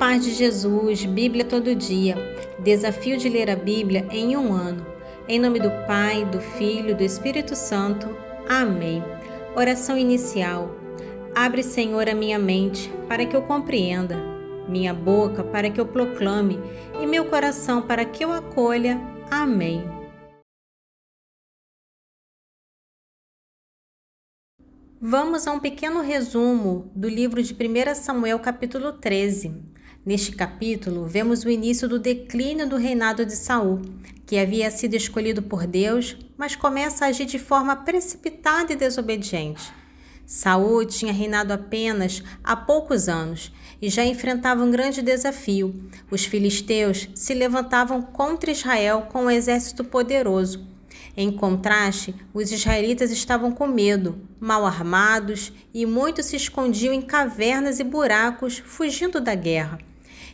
paz de Jesus, Bíblia todo dia. Desafio de ler a Bíblia em um ano. Em nome do Pai, do Filho e do Espírito Santo. Amém. Oração inicial. Abre, Senhor, a minha mente para que eu compreenda, minha boca para que eu proclame e meu coração para que eu acolha. Amém. Vamos a um pequeno resumo do livro de 1 Samuel, capítulo 13. Neste capítulo, vemos o início do declínio do reinado de Saul, que havia sido escolhido por Deus, mas começa a agir de forma precipitada e desobediente. Saul tinha reinado apenas há poucos anos e já enfrentava um grande desafio. Os filisteus se levantavam contra Israel com um exército poderoso. Em contraste, os israelitas estavam com medo, mal armados, e muitos se escondiam em cavernas e buracos, fugindo da guerra.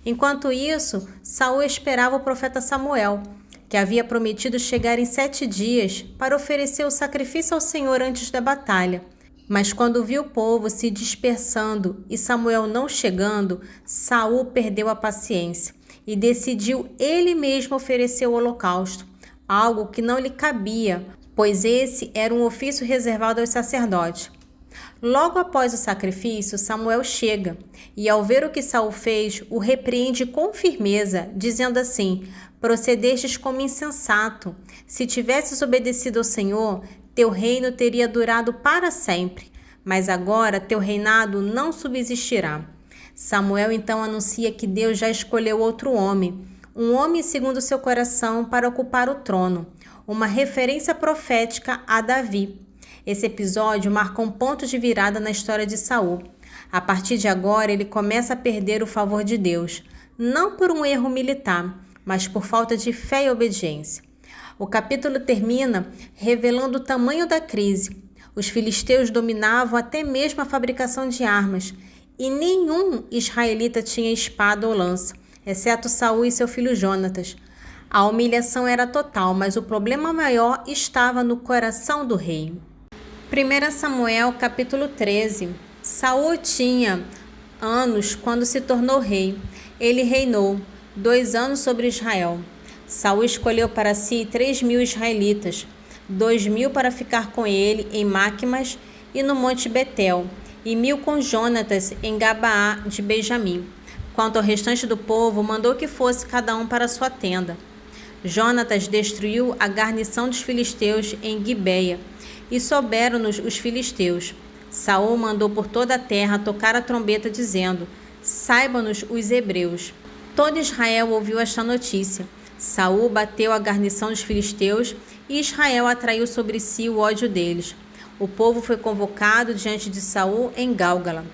Enquanto isso, Saul esperava o profeta Samuel, que havia prometido chegar em 7 dias para oferecer o sacrifício ao Senhor antes da batalha. Mas quando viu o povo se dispersando e Samuel não chegando, Saul perdeu a paciência e decidiu ele mesmo oferecer o holocausto, algo que não lhe cabia, pois esse era um ofício reservado aos sacerdotes. Logo após o sacrifício, Samuel chega e, ao ver o que Saul fez, o repreende com firmeza, dizendo assim: procedestes como insensato. Se tivesses obedecido ao Senhor, teu reino teria durado para sempre, mas agora teu reinado não subsistirá. Samuel então anuncia que Deus já escolheu outro homem, um homem segundo seu coração, para ocupar o trono, uma referência profética a Davi. Esse episódio marca um ponto de virada na história de Saul. A partir de agora, ele começa a perder o favor de Deus, não por um erro militar, mas por falta de fé e obediência. O capítulo termina revelando o tamanho da crise. Os filisteus dominavam até mesmo a fabricação de armas, e nenhum israelita tinha espada ou lança, exceto Saul e seu filho Jonatas. A humilhação era total, mas o problema maior estava no coração do rei. 1 Samuel, capítulo 13. Saul tinha anos quando se tornou rei. Ele reinou 2 anos sobre Israel. Saul escolheu para si 3.000 israelitas, 2.000 para ficar com ele em Maquimas e no Monte Betel, e 1.000 com Jonatas em Gabaá de Benjamim. Quanto ao restante do povo, mandou que fosse cada um para sua tenda. Jonatas destruiu a guarnição dos filisteus em Gibeia, e souberam-nos os filisteus. Saul mandou por toda a terra tocar a trombeta, dizendo: saibam-nos os hebreus. Todo Israel ouviu esta notícia. Saul bateu a guarnição dos filisteus e Israel atraiu sobre si o ódio deles. O povo foi convocado diante de Saul em Gálgala.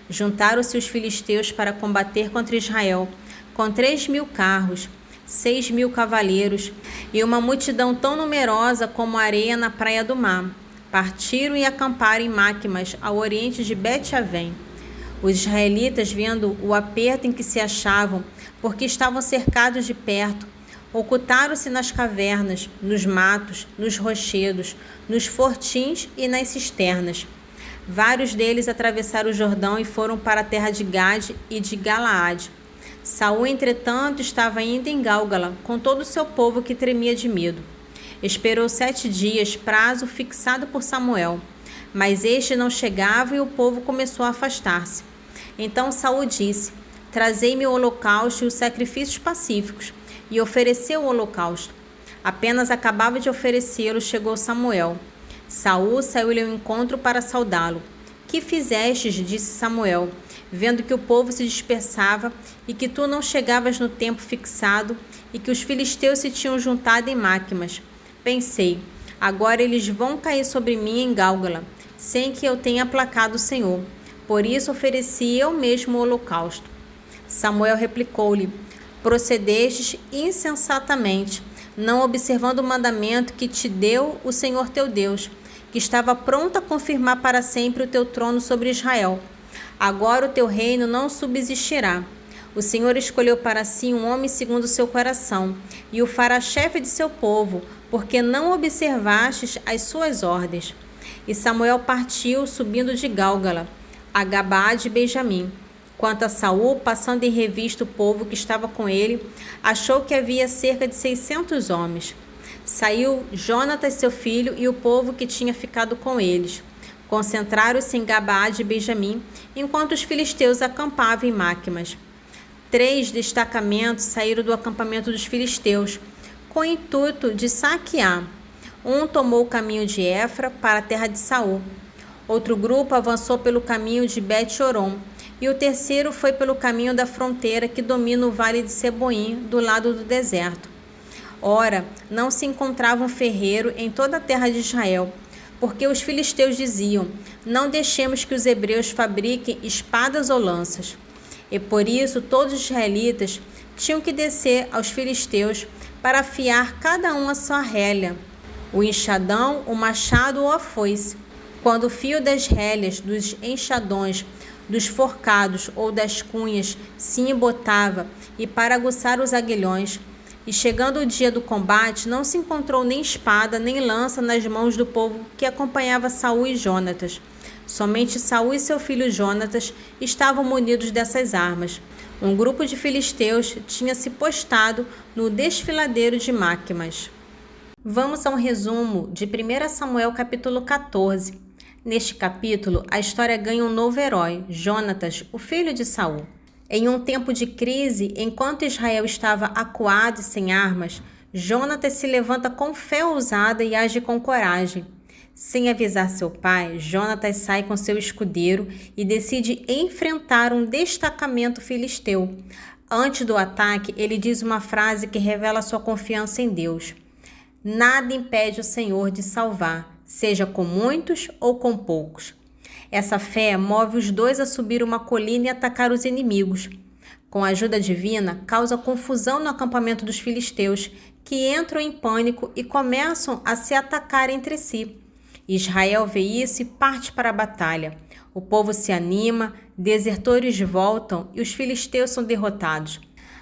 Juntaram-se os filisteus para combater contra Israel, com 3.000 carros, 6.000 cavaleiros e uma multidão tão numerosa como a areia na praia do mar. Partiram e acamparam em Maquimas, ao oriente de Bet-Avém. Os israelitas, vendo o aperto em que se achavam, porque estavam cercados de perto, ocultaram-se nas cavernas, nos matos, nos rochedos, nos fortins e nas cisternas. Vários deles atravessaram o Jordão e foram para a terra de Gade e de Galaade. Saul, entretanto, estava ainda em Gálgala, com todo o seu povo que tremia de medo. Esperou 7 dias, prazo fixado por Samuel, mas este não chegava e o povo começou a afastar-se. Então Saul disse: trazei-me o holocausto e os sacrifícios pacíficos, e ofereceu o holocausto. Apenas acabava de oferecê-lo, chegou Samuel. Saul saiu-lhe ao encontro para saudá-lo. Que fizestes? Disse Samuel, vendo que o povo se dispersava e que tu não chegavas no tempo fixado e que os filisteus se tinham juntado em Maquimas. Pensei: agora eles vão cair sobre mim em Gálgala, sem que eu tenha aplacado o Senhor. Por isso ofereci eu mesmo o holocausto. Samuel replicou-lhe: procedestes insensatamente, não observando o mandamento que te deu o Senhor teu Deus, que estava pronto a confirmar para sempre o teu trono sobre Israel. Agora o teu reino não subsistirá. O Senhor escolheu para si um homem segundo o seu coração, e o fará chefe de seu povo, porque não observastes as suas ordens. E Samuel partiu, subindo de Gálgala, a Gabaá de Benjamim. Quanto a Saul, passando em revista o povo que estava com ele, achou que havia cerca de 600 homens. Saiu Jonatas, seu filho, e o povo que tinha ficado com eles. Concentraram-se em Gabaá de Benjamim, enquanto os filisteus acampavam em Macmas. 3 destacamentos saíram do acampamento dos filisteus, com o intuito de saquear. Um tomou o caminho de Efra para a terra de Saul. Outro grupo avançou pelo caminho de Bet-Horon, e o terceiro foi pelo caminho da fronteira que domina o vale de Seboim, do lado do deserto. Ora, não se encontrava um ferreiro em toda a terra de Israel, porque os filisteus diziam: não deixemos que os hebreus fabriquem espadas ou lanças. E por isso todos os israelitas tinham que descer aos filisteus para afiar cada um a sua rélia, o enxadão, o machado ou a foice. Quando o fio das rélias, dos enxadões, dos forcados ou das cunhas se embotava, e para aguçar os aguilhões, e chegando o dia do combate, não se encontrou nem espada nem lança nas mãos do povo que acompanhava Saul e Jonatas. Somente Saul e seu filho Jonatas estavam munidos dessas armas. Um grupo de filisteus tinha se postado no desfiladeiro de Macmas. Vamos a um resumo de 1 Samuel capítulo 14. Neste capítulo, a história ganha um novo herói, Jonatas, o filho de Saul. Em um tempo de crise, enquanto Israel estava acuado e sem armas, Jonatas se levanta com fé ousada e age com coragem. Sem avisar seu pai, Jonatas sai com seu escudeiro e decide enfrentar um destacamento filisteu. Antes do ataque, ele diz uma frase que revela sua confiança em Deus: nada impede o Senhor de salvar, seja com muitos ou com poucos. Essa fé move os dois a subir uma colina e atacar os inimigos. Com a ajuda divina, causa confusão no acampamento dos filisteus, que entram em pânico e começam a se atacar entre si. Israel vê isso e parte para a batalha. O povo se anima, desertores voltam e os filisteus são derrotados.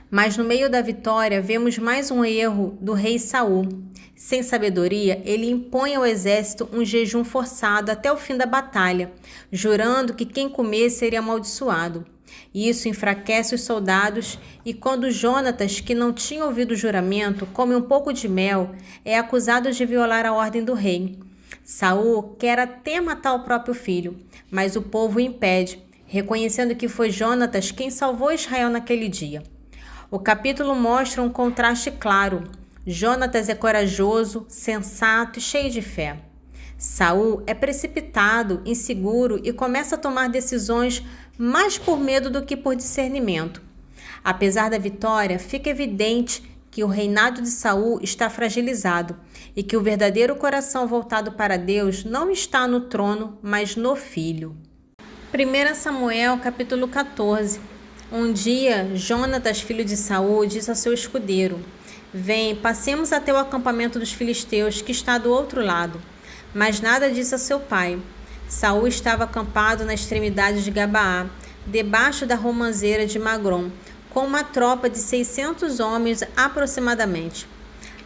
Mas no meio da vitória vemos mais um erro do rei Saul. Sem sabedoria, ele impõe ao exército um jejum forçado até o fim da batalha, jurando que quem comer seria amaldiçoado. Isso enfraquece os soldados e quando Jonatas, que não tinha ouvido o juramento, come um pouco de mel, é acusado de violar a ordem do rei. Saul quer até matar o próprio filho, mas o povo o impede, reconhecendo que foi Jonatas quem salvou Israel naquele dia. O capítulo mostra um contraste claro. Jonatas é corajoso, sensato e cheio de fé. Saul é precipitado, inseguro e começa a tomar decisões mais por medo do que por discernimento. Apesar da vitória, fica evidente que o reinado de Saul está fragilizado e que o verdadeiro coração voltado para Deus não está no trono, mas no filho. 1 Samuel capítulo 14. Um dia, Jonatas, filho de Saul, disse ao seu escudeiro: vem, passemos até o acampamento dos filisteus, que está do outro lado. Mas nada disse a seu pai. Saul estava acampado na extremidade de Gabaá, debaixo da romanceira de Magrom, com uma tropa de 600 homens aproximadamente.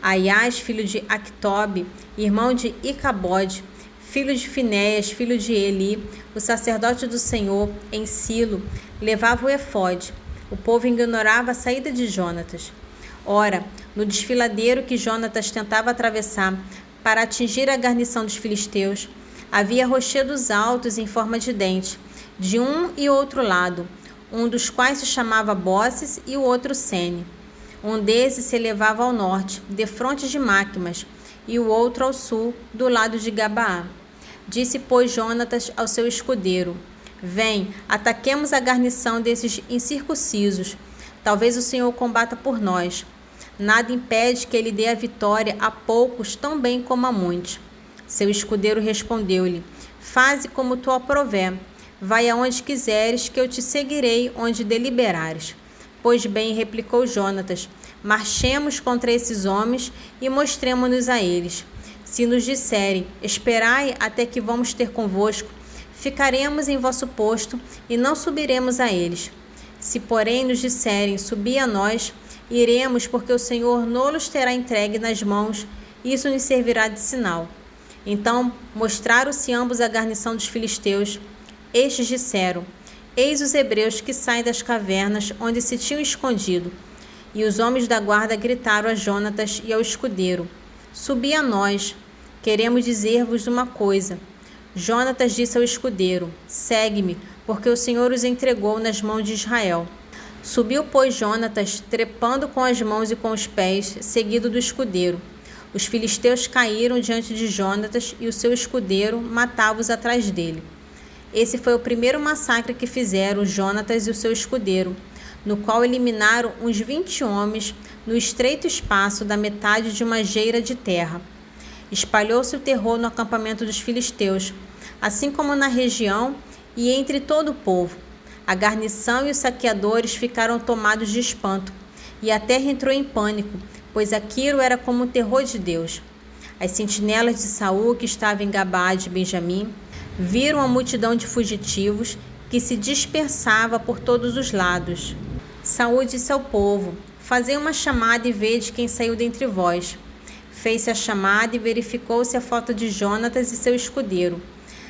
Aias, filho de Actobe, irmão de Icabode, filho de Finéias, filho de Eli, o sacerdote do Senhor, em Silo, levava o efode. O povo ignorava a saída de Jonatas. Ora, no desfiladeiro que Jonatas tentava atravessar para atingir a guarnição dos filisteus, havia rochedos altos em forma de dente, de um e outro lado, um dos quais se chamava Bosses e o outro Sene. Um desses se elevava ao norte, defronte de Macmas, e o outro ao sul, do lado de Gabaá. Disse, pois, Jonatas ao seu escudeiro: vem, ataquemos a guarnição desses incircuncisos. Talvez o Senhor combata por nós. Nada impede que ele dê a vitória a poucos tão bem como a muitos. Seu escudeiro respondeu-lhe: faze como tu aprouver. Vai aonde quiseres, que eu te seguirei onde deliberares. Pois bem, replicou Jonatas, marchemos contra esses homens e mostremo-nos a eles. Se nos disserem, esperai até que vamos ter convosco, ficaremos em vosso posto e não subiremos a eles. Se, porém, nos disserem, subi a nós, iremos, porque o Senhor nos terá entregue nas mãos, e isso nos servirá de sinal. Então mostraram-se ambos à guarnição dos filisteus. Estes disseram: Eis os hebreus que saem das cavernas onde se tinham escondido. E os homens da guarda gritaram a Jonatas e ao escudeiro: Subi a nós, queremos dizer-vos uma coisa. Jonatas disse ao escudeiro: Segue-me, porque o Senhor os entregou nas mãos de Israel. Subiu, pois, Jonatas, trepando com as mãos e com os pés, seguido do escudeiro. Os filisteus caíram diante de Jonatas e o seu escudeiro matava-os atrás dele. Esse foi o primeiro massacre que fizeram Jonatas e o seu escudeiro, no qual eliminaram uns 20 homens no estreito espaço da metade de uma geira de terra. Espalhou-se o terror no acampamento dos filisteus, assim como na região e entre todo o povo. A guarnição e os saqueadores ficaram tomados de espanto, e a terra entrou em pânico, pois aquilo era como o terror de Deus. As sentinelas de Saul, que estavam em Gabá de Benjamim, viram a multidão de fugitivos que se dispersava por todos os lados. Saul disse ao povo: Fazei uma chamada e vede quem saiu dentre vós. Fez-se a chamada e verificou-se a foto de Jonatas e seu escudeiro.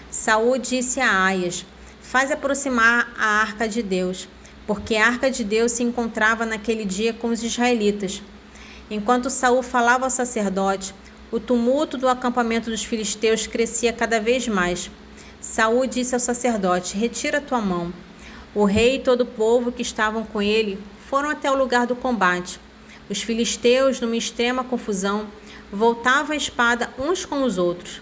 Saul disse a Aias: Faz aproximar a arca de Deus, porque a arca de Deus se encontrava naquele dia com os israelitas. Enquanto Saul falava ao sacerdote, o tumulto do acampamento dos filisteus crescia cada vez mais. Saul disse ao sacerdote: Retira tua mão. O rei e todo o povo que estavam com ele foram até o lugar do combate. Os filisteus, numa extrema confusão, voltavam a espada uns com os outros.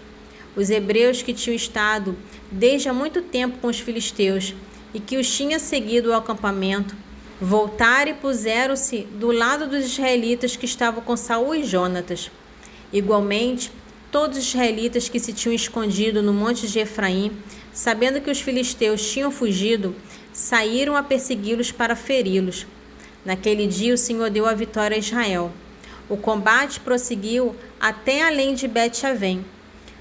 Os hebreus que tinham estado desde há muito tempo com os filisteus e que os tinha seguido ao acampamento, voltaram e puseram-se do lado dos israelitas que estavam com Saul e Jonatas. Igualmente, todos os israelitas que se tinham escondido no monte de Efraim, sabendo que os filisteus tinham fugido, saíram a persegui-los para feri-los. Naquele dia o Senhor deu a vitória a Israel. O combate prosseguiu até além de Bet-Avém.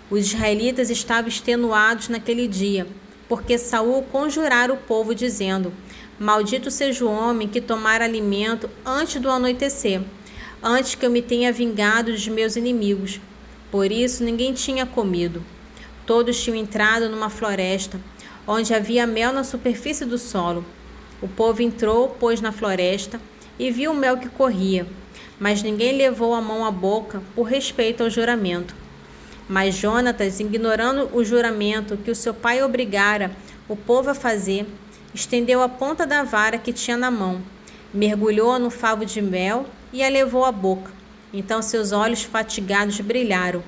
Os israelitas estavam extenuados naquele dia, porque Saul conjurara o povo, dizendo: Maldito seja o homem que tomar alimento antes do anoitecer, antes que eu me tenha vingado dos meus inimigos. Por isso ninguém tinha comido. Todos tinham entrado numa floresta, onde havia mel na superfície do solo. O povo entrou, pois, na floresta e viu o mel que corria, mas ninguém levou a mão à boca por respeito ao juramento. Mas Jonatas, ignorando o juramento que o seu pai obrigara o povo a fazer, estendeu a ponta da vara que tinha na mão, mergulhou no favo de mel e a levou à boca. Então seus olhos fatigados brilharam.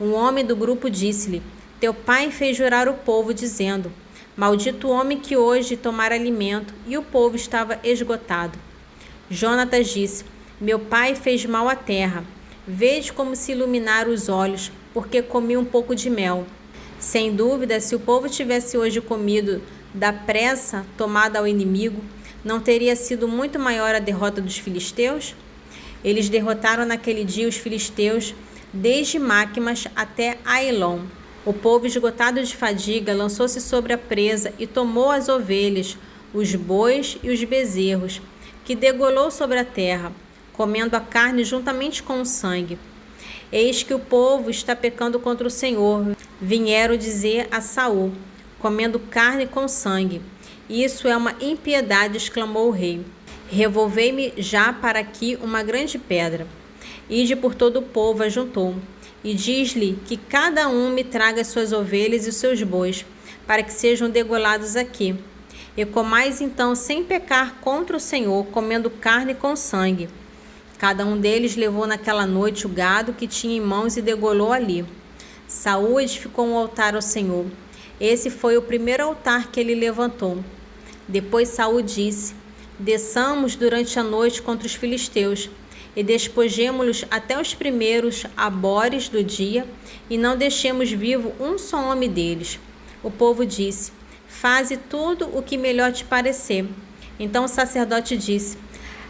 Um homem do grupo disse-lhe: Teu pai fez jurar o povo, dizendo: Maldito o homem que hoje tomar alimento, e o povo estava esgotado. Jonatas disse: Meu pai fez mal à terra. Vede como se iluminaram os olhos, porque comi um pouco de mel. Sem dúvida, se o povo tivesse hoje comido da pressa tomada ao inimigo, não teria sido muito maior a derrota dos filisteus? Eles derrotaram naquele dia os filisteus, desde Macmas até Ailon. O povo, esgotado de fadiga, lançou-se sobre a presa e tomou as ovelhas, os bois e os bezerros, que degolou sobre a terra, comendo a carne juntamente com o sangue. Eis que o povo está pecando contra o Senhor. Vieram dizer a Saul: comendo carne com sangue. Isso é uma impiedade, exclamou o rei. Revolvei-me já para aqui uma grande pedra. Ide por todo o povo, ajuntou, e diz-lhe que cada um me traga as suas ovelhas e os seus bois, para que sejam degolados aqui. E comais então sem pecar contra o Senhor, comendo carne com sangue. Cada um deles levou naquela noite o gado que tinha em mãos e degolou ali. Saul edificou um altar ao Senhor. Esse foi o primeiro altar que ele levantou. Depois Saul disse: Desçamos durante a noite contra os filisteus e despojemo-los até os primeiros abores do dia e não deixemos vivo um só homem deles. O povo disse: Faze tudo o que melhor te parecer. Então o sacerdote disse: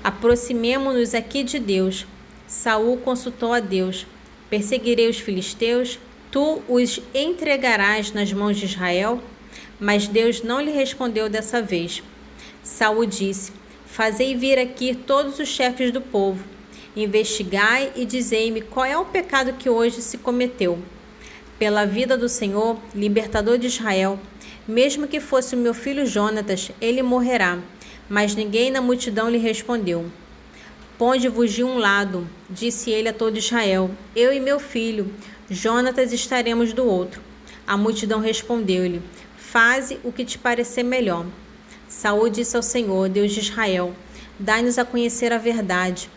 Aproximemo-nos aqui de Deus. Saul consultou a Deus: Perseguirei os filisteus? Tu os entregarás nas mãos de Israel? Mas Deus não lhe respondeu dessa vez. Saul disse: Fazei vir aqui todos os chefes do povo. Investigai e dizei-me qual é o pecado que hoje se cometeu. Pela vida do Senhor, libertador de Israel, Mesmo que fosse o meu filho Jonatas, ele morrerá. Mas ninguém na multidão lhe respondeu. Ponde-vos de um lado, disse ele a todo Israel, eu e meu filho, Jonatas, estaremos do outro. A multidão respondeu-lhe, faze o que te parecer melhor. Saul disse ao Senhor, Deus de Israel, dai-nos a conhecer a verdade.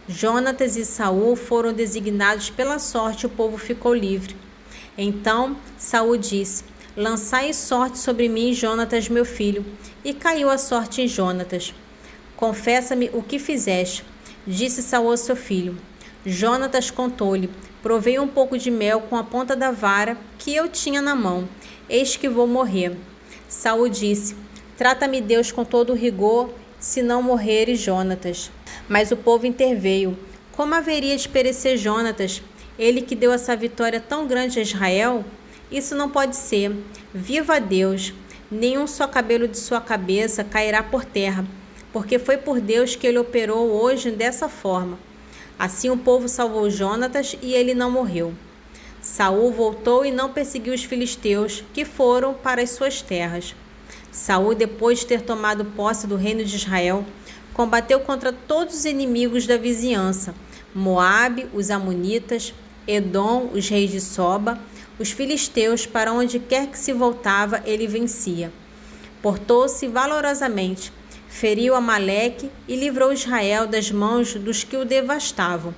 Jonatas e Saul foram designados pela sorte, o povo ficou livre. Então Saul disse, lançai sorte sobre mim, Jonatas, meu filho. E caiu a sorte em Jonatas. Confessa-me o que fizeste. Disse Saul ao seu filho. Jonatas contou-lhe, provei um pouco de mel com a ponta da vara que eu tinha na mão. Eis que vou morrer. Saul disse, trata-me Deus com todo o rigor, se não morreres, Jonatas. Mas o povo interveio. Como haveria de perecer Jonatas, ele que deu essa vitória tão grande a Israel? Isso não pode ser. Viva Deus! Nenhum só cabelo de sua cabeça cairá por terra, porque foi por Deus que ele operou hoje dessa forma. Assim o povo salvou Jonatas e ele não morreu. Saul voltou e não perseguiu os filisteus, que foram para as suas terras. Saul, depois de ter tomado posse do reino de Israel, combateu contra todos os inimigos da vizinhança, Moabe, os amonitas, Edom, os reis de Soba, os filisteus, para onde quer que se voltava, ele vencia. Portou-se valorosamente, feriu Amaleque e livrou Israel das mãos dos que o devastavam.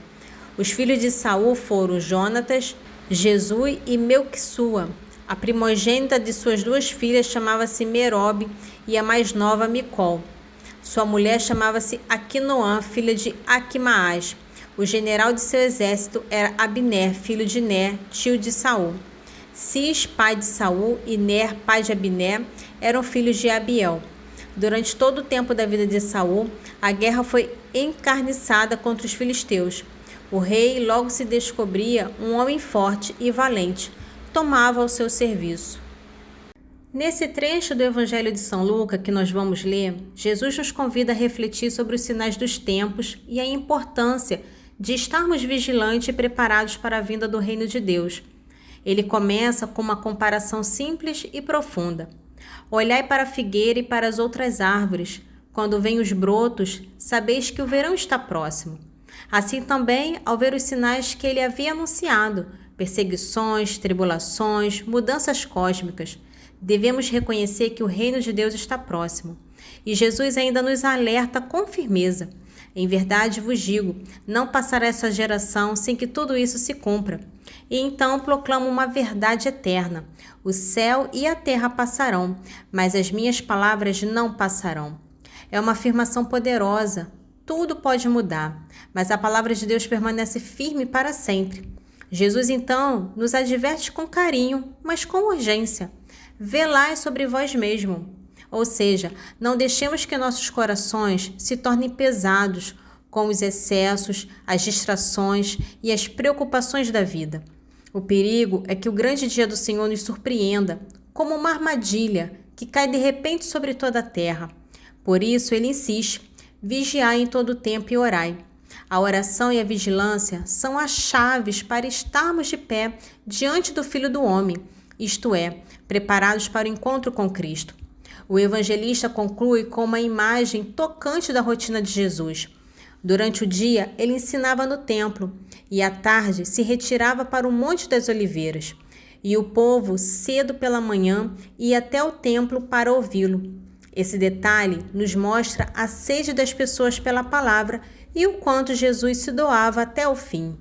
Os filhos de Saul foram Jonatas, Jesui e Melquissua. A primogênita de suas duas filhas chamava-se Merobe e a mais nova Micol. Sua mulher chamava-se Aquinoã, filha de Aquimaás. O general de seu exército era Abner, filho de Ner, tio de Saul. Cis, pai de Saul, e Ner, pai de Abner, eram filhos de Abiel. Durante todo o tempo da vida de Saul, a guerra foi encarniçada contra os filisteus. O rei logo se descobria um homem forte e valente, tomava ao seu serviço. Nesse trecho do Evangelho de São Lucas que nós vamos ler, Jesus nos convida a refletir sobre os sinais dos tempos e a importância de estarmos vigilantes e preparados para a vinda do reino de Deus. Ele começa com uma comparação simples e profunda. Olhai para a figueira e para as outras árvores. Quando vêm os brotos, sabeis que o verão está próximo. Assim também, ao ver os sinais que ele havia anunciado, perseguições, tribulações, mudanças cósmicas, devemos reconhecer que o reino de Deus está próximo. E Jesus ainda nos alerta com firmeza. Em verdade vos digo, não passará essa geração sem que tudo isso se cumpra. E então proclamo uma verdade eterna. O céu e a terra passarão, mas as minhas palavras não passarão. É uma afirmação poderosa. Tudo pode mudar, mas a palavra de Deus permanece firme para sempre. Jesus, então, nos adverte com carinho, mas com urgência. Velai sobre vós mesmo. Ou seja, não deixemos que nossos corações se tornem pesados com os excessos, as distrações e as preocupações da vida. O perigo é que o grande dia do Senhor nos surpreenda, como uma armadilha que cai de repente sobre toda a terra. Por isso, ele insiste, vigiai em todo o tempo e orai. A oração e a vigilância são as chaves para estarmos de pé diante do Filho do Homem, isto é, preparados para o encontro com Cristo. O evangelista conclui com uma imagem tocante da rotina de Jesus. Durante o dia, ele ensinava no templo e à tarde se retirava para o Monte das Oliveiras. E o povo, cedo pela manhã, ia até o templo para ouvi-lo. Esse detalhe nos mostra a sede das pessoas pela palavra e o quanto Jesus se doava até o fim.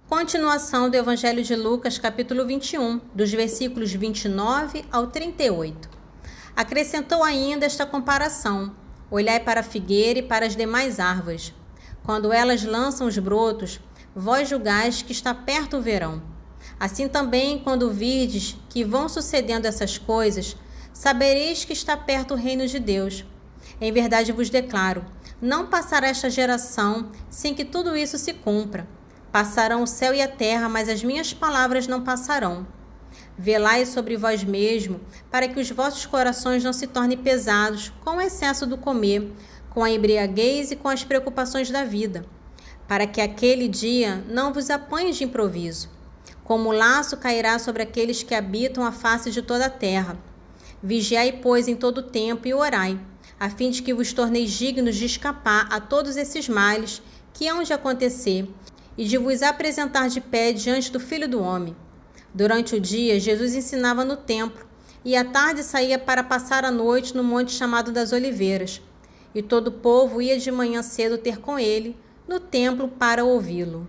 Continuação do Evangelho de Lucas, capítulo 21, dos versículos 29 ao 38. Acrescentou ainda esta comparação: olhai para a figueira e para as demais árvores. Quando elas lançam os brotos, vós julgais que está perto o verão. Assim também, quando virdes que vão sucedendo essas coisas, sabereis que está perto o reino de Deus. Em verdade vos declaro, não passará esta geração sem que tudo isso se cumpra. Passarão o céu e a terra, mas as minhas palavras não passarão. Velai sobre vós mesmo, para que os vossos corações não se tornem pesados com o excesso do comer, com a embriaguez e com as preocupações da vida, para que aquele dia não vos apanhe de improviso. Como laço cairá sobre aqueles que habitam a face de toda a terra. Vigiai, pois, em todo o tempo e orai, a fim de que vos torneis dignos de escapar a todos esses males que hão de acontecer e de vos apresentar de pé diante do Filho do Homem. Durante o dia, Jesus ensinava no templo, e à tarde saía para passar a noite no monte chamado das Oliveiras. E todo o povo ia de manhã cedo ter com ele no templo para ouvi-lo.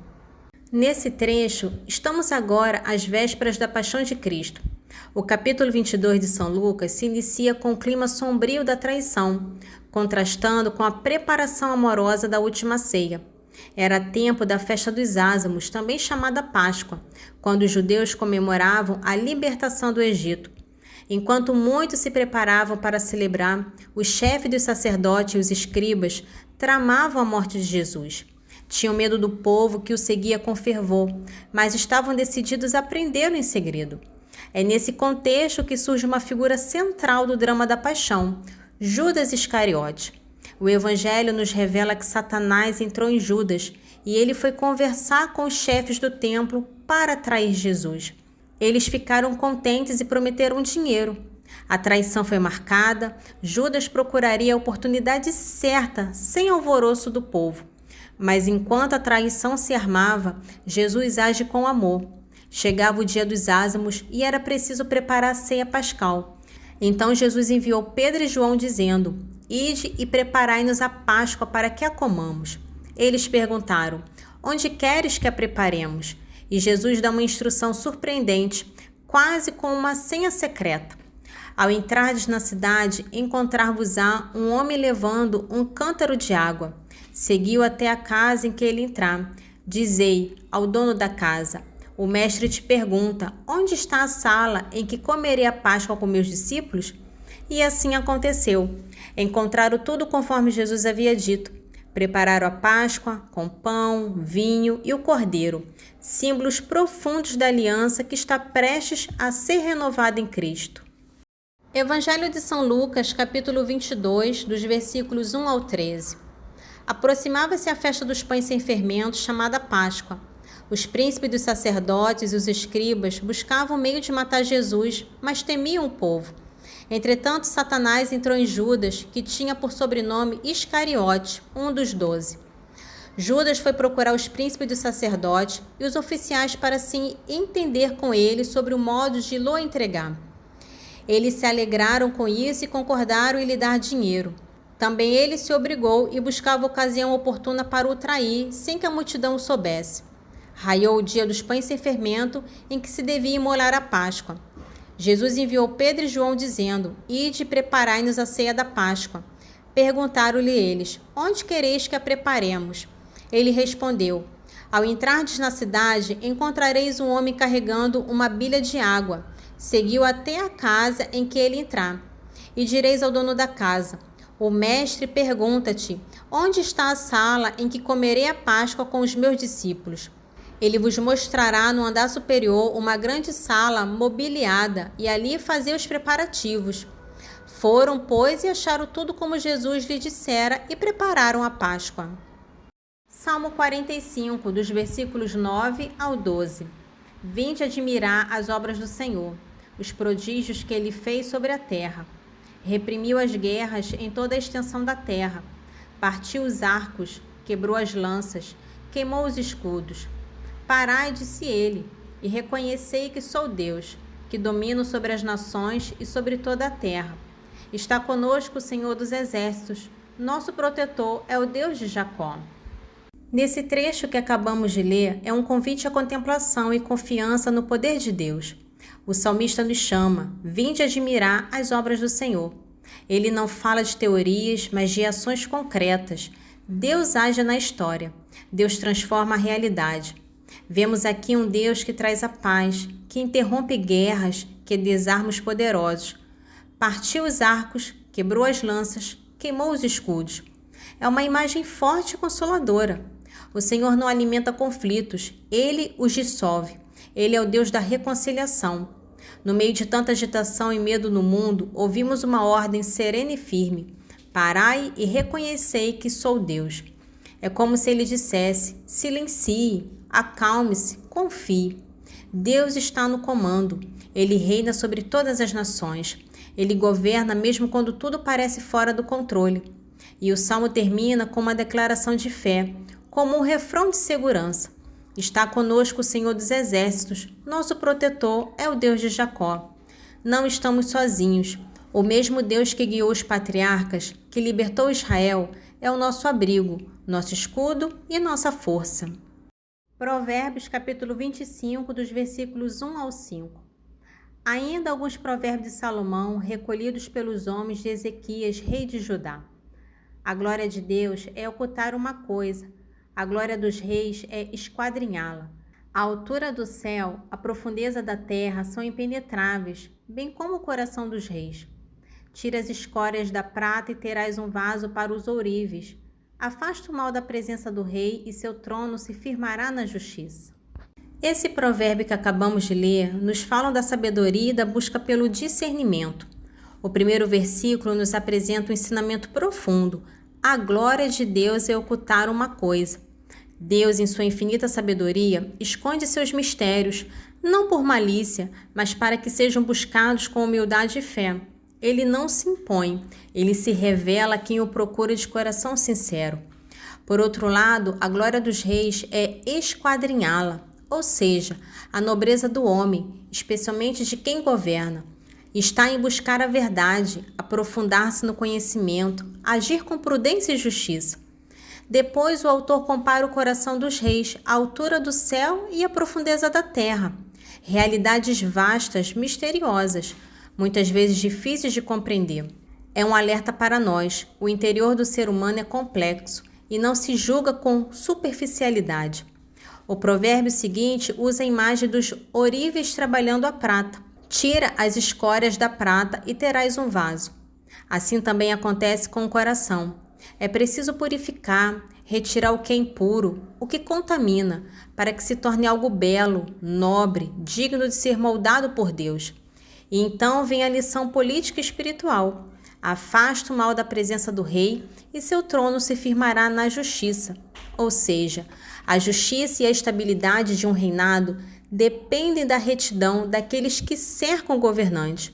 Nesse trecho, estamos agora às vésperas da Paixão de Cristo. O capítulo 22 de São Lucas se inicia com o clima sombrio da traição, contrastando com a preparação amorosa da última ceia. Era tempo da festa dos ázimos, também chamada Páscoa, quando os judeus comemoravam a libertação do Egito. Enquanto muitos se preparavam para celebrar, o chefe dos sacerdotes e os escribas tramavam a morte de Jesus. Tinham medo do povo que o seguia com fervor, mas estavam decididos a prendê-lo em segredo. É nesse contexto que surge uma figura central do drama da paixão, Judas Iscariote. O Evangelho nos revela que Satanás entrou em Judas e ele foi conversar com os chefes do templo para trair Jesus. Eles ficaram contentes e prometeram dinheiro. A traição foi marcada, Judas procuraria a oportunidade certa, sem alvoroço do povo. Mas enquanto a traição se armava, Jesus age com amor. Chegava o dia dos ázimos e era preciso preparar a ceia pascal. Então Jesus enviou Pedro e João dizendo: Ide e preparai-nos a Páscoa para que a comamos. Eles perguntaram: Onde queres que a preparemos? E Jesus dá uma instrução surpreendente, quase com uma senha secreta. Ao entrardes na cidade, encontrar-vos-á um homem levando um cântaro de água. Seguiu até a casa em que ele entrar. Dizei ao dono da casa: O mestre te pergunta: Onde está a sala em que comerei a Páscoa com meus discípulos? E assim aconteceu. Encontraram tudo conforme Jesus havia dito. Prepararam a Páscoa com pão, vinho e o cordeiro, símbolos profundos da aliança que está prestes a ser renovada em Cristo. Evangelho de São Lucas, capítulo 22, dos versículos 1 ao 13. Aproximava-se a festa dos pães sem fermento, chamada Páscoa. Os príncipes dos sacerdotes e os escribas buscavam meio de matar Jesus, mas temiam o povo. Entretanto, Satanás entrou em Judas, que tinha por sobrenome Iscariote, um dos 12. Judas foi procurar os príncipes dos sacerdotes e os oficiais para assim entender com ele sobre o modo de lhe entregar. Eles se alegraram com isso e concordaram em lhe dar dinheiro. Também ele se obrigou e buscava ocasião oportuna para o trair, sem que a multidão o soubesse. Raiou o dia dos pães sem fermento, em que se devia imolar a Páscoa. Jesus enviou Pedro e João dizendo: Ide e preparai-nos a ceia da Páscoa. Perguntaram-lhe eles: Onde quereis que a preparemos? Ele respondeu: Ao entrardes na cidade, encontrareis um homem carregando uma bilha de água. Seguiu até a casa em que ele entrar. E direis ao dono da casa: O mestre pergunta-te: Onde está a sala em que comerei a Páscoa com os meus discípulos? Ele vos mostrará no andar superior uma grande sala mobiliada e ali fazer os preparativos. Foram, pois, e acharam tudo como Jesus lhe dissera e prepararam a Páscoa. Salmo 45, dos versículos 9 ao 12. Vinde admirar as obras do Senhor, os prodígios que ele fez sobre a terra. Reprimiu as guerras em toda a extensão da terra. Partiu os arcos, quebrou as lanças, queimou os escudos. Parai, disse ele, e reconhecei que sou Deus, que domino sobre as nações e sobre toda a terra. Está conosco o Senhor dos Exércitos, nosso protetor é o Deus de Jacó. Nesse trecho que acabamos de ler, é um convite à contemplação e confiança no poder de Deus. O salmista nos chama: vinde admirar as obras do Senhor. Ele não fala de teorias, mas de ações concretas. Deus age na história. Deus transforma a realidade. Vemos aqui um Deus que traz a paz, que interrompe guerras, que desarma os poderosos. Partiu os arcos, quebrou as lanças, queimou os escudos. É uma imagem forte e consoladora. O Senhor não alimenta conflitos, Ele os dissolve. Ele é o Deus da reconciliação. No meio de tanta agitação e medo no mundo, ouvimos uma ordem serena e firme: parai e reconhecei que sou Deus. É como se Ele dissesse: silencie, acalme-se, confie. Deus está no comando. Ele reina sobre todas as nações. Ele governa mesmo quando tudo parece fora do controle. E o salmo termina com uma declaração de fé, como um refrão de segurança. Está conosco o Senhor dos Exércitos, nosso protetor é o Deus de Jacó. Não estamos sozinhos. O mesmo Deus que guiou os patriarcas, que libertou Israel, é o nosso abrigo, nosso escudo e nossa força. Provérbios capítulo 25, dos versículos 1 ao 5. Ainda alguns provérbios de Salomão, recolhidos pelos homens de Ezequias, rei de Judá. A glória de Deus é ocultar uma coisa, a glória dos reis é esquadrinhá-la. A altura do céu, a profundeza da terra são impenetráveis, bem como o coração dos reis. Tira as escórias da prata e terás um vaso para os ourives. Afasta o mal da presença do rei e seu trono se firmará na justiça. Esse provérbio que acabamos de ler nos fala da sabedoria e da busca pelo discernimento. O primeiro versículo nos apresenta um ensinamento profundo. A glória de Deus é ocultar uma coisa. Deus, em sua infinita sabedoria, esconde seus mistérios, não por malícia, mas para que sejam buscados com humildade e fé. Ele não se impõe, ele se revela a quem o procura de coração sincero. Por outro lado, a glória dos reis é esquadrinhá-la, ou seja, a nobreza do homem, especialmente de quem governa. Está em buscar a verdade, aprofundar-se no conhecimento, agir com prudência e justiça. Depois, o autor compara o coração dos reis à altura do céu e à profundeza da terra. Realidades vastas, misteriosas, muitas vezes difíceis de compreender. É um alerta para nós. O interior do ser humano é complexo e não se julga com superficialidade. O provérbio seguinte usa a imagem dos ourives trabalhando a prata. Tira as escórias da prata e terás um vaso. Assim também acontece com o coração. É preciso purificar, retirar o que é impuro, o que contamina, para que se torne algo belo, nobre, digno de ser moldado por Deus. E então vem a lição política e espiritual. Afasta o mal da presença do rei e seu trono se firmará na justiça. Ou seja, a justiça e a estabilidade de um reinado dependem da retidão daqueles que cercam o governante.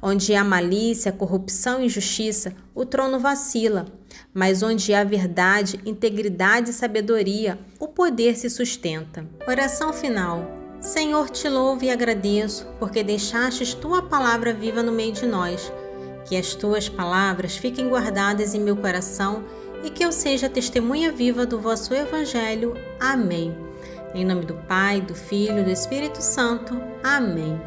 Onde há malícia, corrupção e injustiça, o trono vacila. Mas onde há verdade, integridade e sabedoria, o poder se sustenta. Oração final. Senhor, te louvo e agradeço, porque deixastes tua palavra viva no meio de nós. Que as tuas palavras fiquem guardadas em meu coração e que eu seja testemunha viva do vosso Evangelho. Amém. Em nome do Pai, do Filho e do Espírito Santo. Amém.